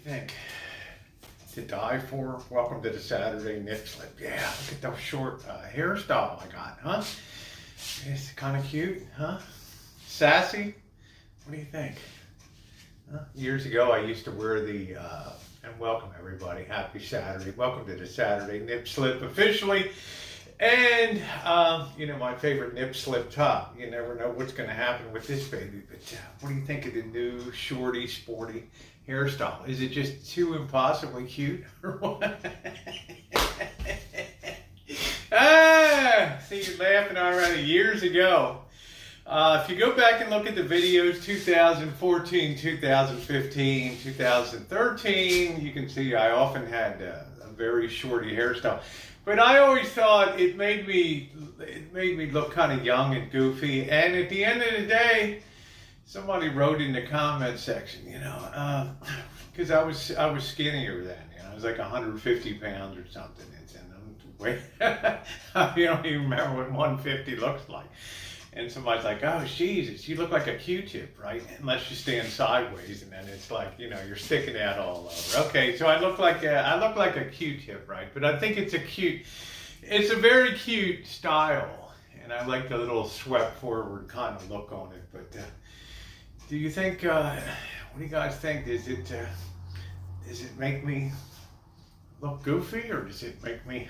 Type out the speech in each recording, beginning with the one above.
Think to die for? Welcome to the Saturday nip slip. Yeah, look at those short hairstyle I got, huh? It's kind of cute, huh? Sassy? What do you think? Huh? Years ago, I used to wear the, and welcome everybody, happy Saturday. Welcome to the Saturday nip slip officially. And, my favorite nip slip top. You never know what's going to happen with this baby. But what do you think of the new shorty, sporty hairstyle? Is it just too impossibly cute or what? See, you're laughing already. Years ago. If you go back and look at the videos, 2014, 2015, 2013, you can see I often had a very shorty hairstyle. But I always thought it made me look kind of young and goofy. And at the end of the day, somebody wrote in the comment section, because I was skinnier then. I was like 150 pounds or something. You don't even remember what 150 looks like. And somebody's like, oh, Jesus, you look like a Q-tip, right? Unless you stand sideways, and then it's like, you're sticking out all over. Okay, so I look like a Q-tip, right? But I think it's a very cute style, and I like the little swept forward kind of look on it. But do you think? What do you guys think? Does it make me look goofy, or does it make me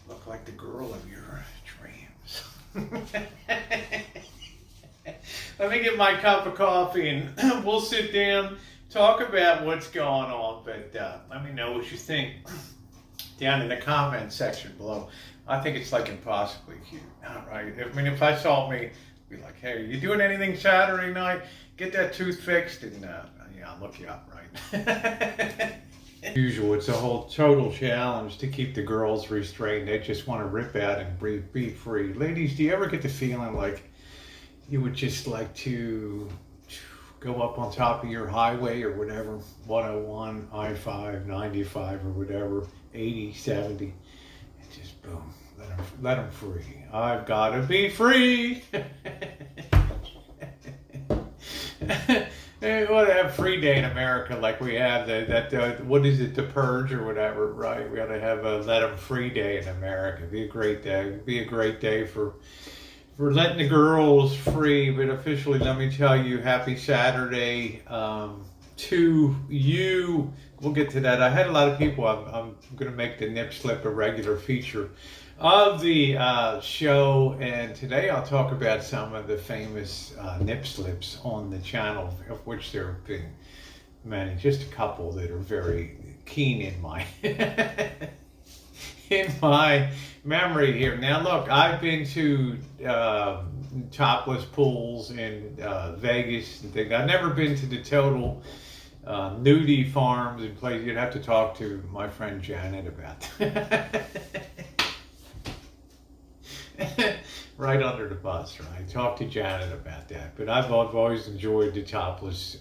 look like the girl of your dreams? Let me get my cup of coffee and we'll sit down, talk about what's going on. But let me know what you think down in the comment section below. I think it's like impossibly cute. All right. If I saw me, I'd be like, hey, are you doing anything Saturday night? Get that tooth fixed and I'll look you up, right? Usual, it's a whole total challenge to keep the girls restrained. They just want to rip out and be free. Ladies, do you ever get the feeling like you would just like to go up on top of your highway or whatever, 101, I-5, 95 or whatever, 80, 70, and just boom, let them free. I've got to be free. We ought to have free day in America like we have what is it, the Purge or whatever, right? We ought to have a let them free day in America. It'd be a great day. It'd be a great day for letting the girls free. But officially, let me tell you, happy Saturday to you. We'll get to that. I had a lot of people. I'm going to make the nip slip a regular feature of the show, and today I'll talk about some of the famous nip slips on the channel, of which there have been many, just a couple that are very keen in my in my memory here. Now look, I've been to topless pools in Vegas and things. I've never been to the total nudie farms and places. You'd have to talk to my friend Janet about that. Right under the bus, right? Talk to Janet about that. But I've always enjoyed the topless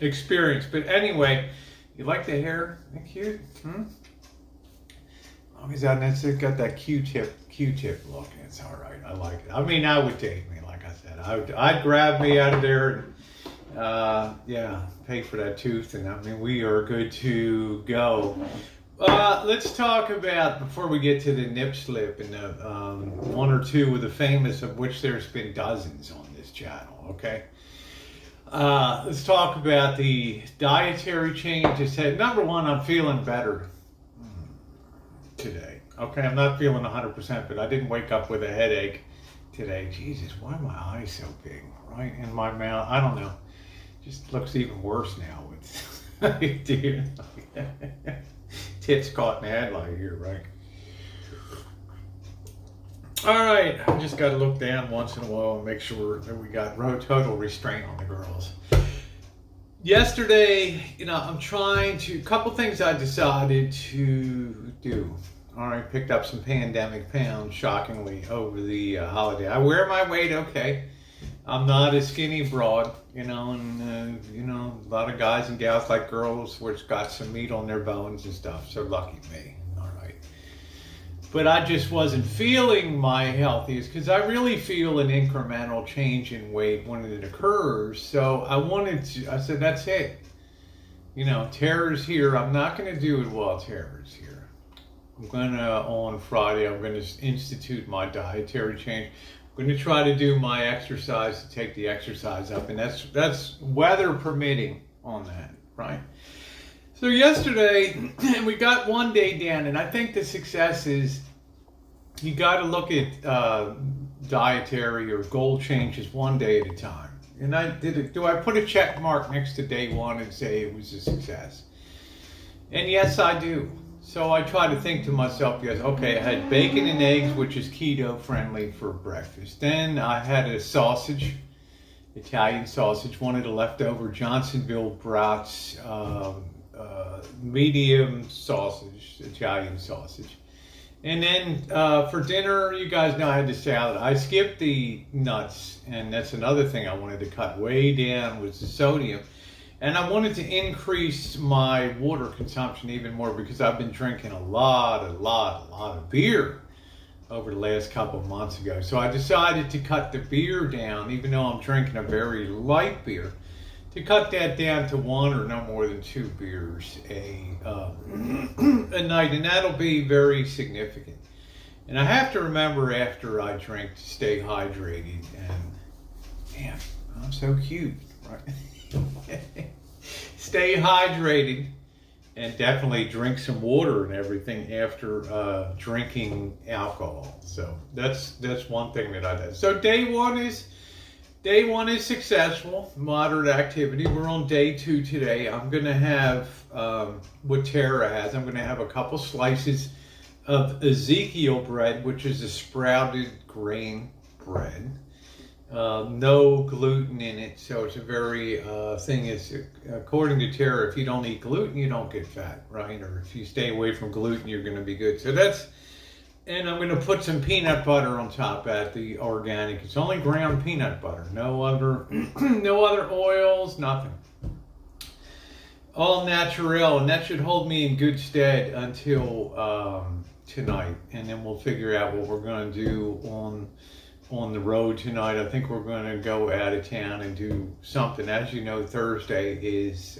experience. But anyway, you like the hair? Isn't it cute? As long as it's got that Q-tip look, it's all right. I like it. I mean, I would take me, like I said. I'd grab me out of there and, pay for that tooth. And I mean, we are good to go. Let's talk about, before we get to the nip slip, and one or two of the famous, of which there's been dozens on this channel, okay? Let's talk about the dietary changes. Number one, I'm feeling better today, okay? I'm not feeling 100%, but I didn't wake up with a headache today. Jesus, why are my eyes so big, right? In my mouth, I don't know. Just looks even worse now with, dude. Tits caught in the headlight here, right? All right, I just got to look down once in a while and make sure that we got total restraint on the girls. Yesterday, I'm trying to, a couple things I decided to do. All right, picked up some pandemic pounds, shockingly, over the holiday. I wear my weight okay. I'm not a skinny broad, and a lot of guys and gals like girls which got some meat on their bones and stuff, so lucky me, all right. But I just wasn't feeling my healthiest, because I really feel an incremental change in weight when it occurs, so I said, that's it. Tara's here. I'm not going to do it while Tara's here. I'm going to, on Friday, I'm going to institute my dietary change. I'm going to try to do my exercise to take the exercise up, and that's weather permitting on that, right? So yesterday, we got one day down, and I think the success is you got to look at dietary or goal changes one day at a time. And do I put a check mark next to day one and say it was a success? And yes, I do. So I try to think to myself, yes, okay, I had bacon and eggs, which is keto friendly for breakfast. Then I had a sausage, Italian sausage, one of the leftover Johnsonville brats, medium sausage, Italian sausage. And then for dinner, you guys know I had the salad. I skipped the nuts, and that's another thing I wanted to cut way down was the sodium. And I wanted to increase my water consumption even more because I've been drinking a lot of beer over the last couple of months ago. So I decided to cut the beer down, even though I'm drinking a very light beer, to cut that down to one or no more than 2 beers a night, and that'll be very significant. And I have to remember after I drink to stay hydrated, and man, I'm so cute, right? Stay hydrated, and definitely drink some water and everything after drinking alcohol. So that's one thing that I did. So day one is successful, moderate activity. We're on day 2 today. I'm going to have what Tara has. I'm going to have a couple slices of Ezekiel bread, which is a sprouted grain bread. No gluten in it, so it's a very thing is, according to Tara, if you don't eat gluten, you don't get fat, right? Or if you stay away from gluten, you're going to be good. So and I'm going to put some peanut butter on top at the organic. It's only ground peanut butter, no other oils, nothing. All natural, and that should hold me in good stead until tonight. And then we'll figure out what we're going to do on the road tonight. I think we're going to go out of town and do something. As you know, Thursday is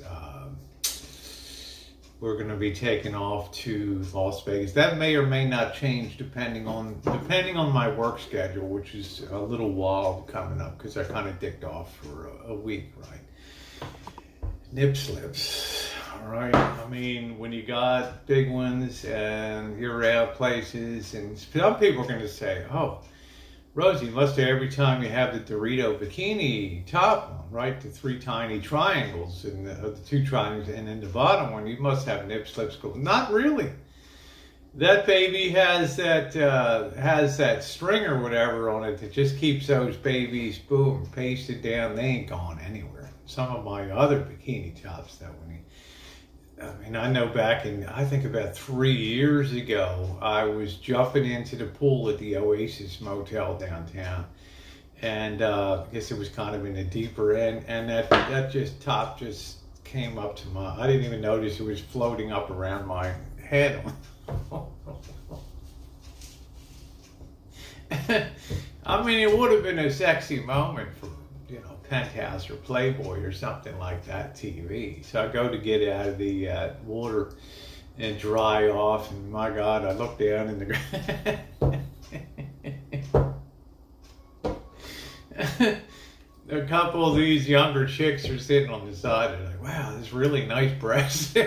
we're going to be taking off to Las Vegas. That may or may not change depending on my work schedule, which is a little wild coming up because I kind of dicked off for a week, right? Nip slips, all right? I mean, when you got big ones and you're out places, and some people are going to say, oh, Rosie, must have every time you have the Dorito bikini top one, right? The 3 tiny triangles and the 2 triangles, and then the bottom one, you must have nip slips. Not really. That baby has that string or whatever on it that just keeps those babies, boom, pasted down. They ain't going anywhere. Some of my other bikini tops that I know back in, I think about 3 years ago, I was jumping into the pool at the Oasis Motel downtown. And I guess it was kind of in the deeper end. And that top just came up to I didn't even notice it was floating up around my head. I mean, it would have been a sexy moment for, Penthouse or Playboy or something like that TV. So I go to get out of the water and dry off, and my God, I look down in the a couple of these younger chicks are sitting on the side and like, wow, this really nice breast.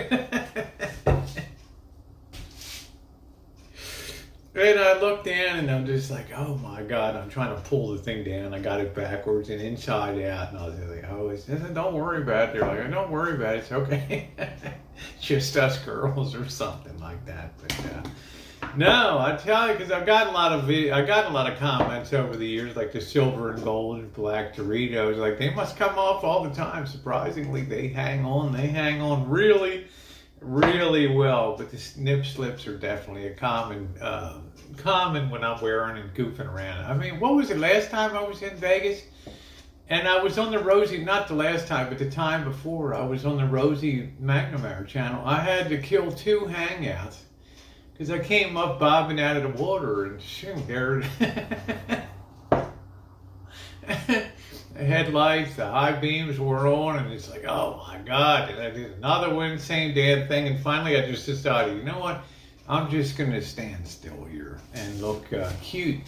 And I look down and I'm just like, oh my God, I'm trying to pull the thing down. I got it backwards and inside out. And I was like, oh, don't worry about it. They're like, don't worry about it. It's okay. Just us girls or something like that. But no, I tell you, because I've gotten a lot of comments over the years, like the silver and gold and black Doritos. Like, they must come off all the time. Surprisingly, they hang on really well, but the nip slips are definitely a common when I'm wearing and goofing around. I mean, what was it last time I was in Vegas? And I was on the Rosie, not the last time, but the time before, I was on the Rosie McNamara channel. I had to kill 2 hangouts because I came up bobbing out of the water and shoot, there. headlights, the high beams were on, and it's like, oh my God, and I did another one, same damn thing, and finally I just decided, you know what, I'm just gonna stand still here and look cute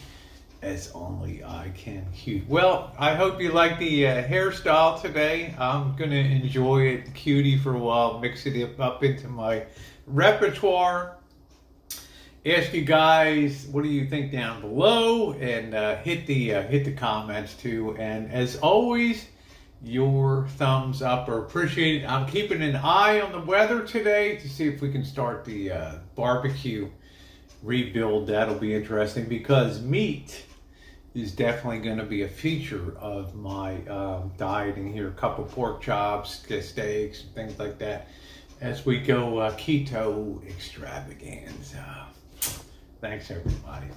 as only I can cute. Well, I hope you like the hairstyle today. I'm gonna enjoy it cutie for a while, mix it up into my repertoire. Ask you guys, what do you think down below, and hit the comments too. And as always, your thumbs up are appreciated. I'm keeping an eye on the weather today to see if we can start the barbecue rebuild. That'll be interesting because meat is definitely going to be a feature of my dieting here. A couple pork chops, steaks, and things like that as we go keto extravaganza. Thanks, everybody.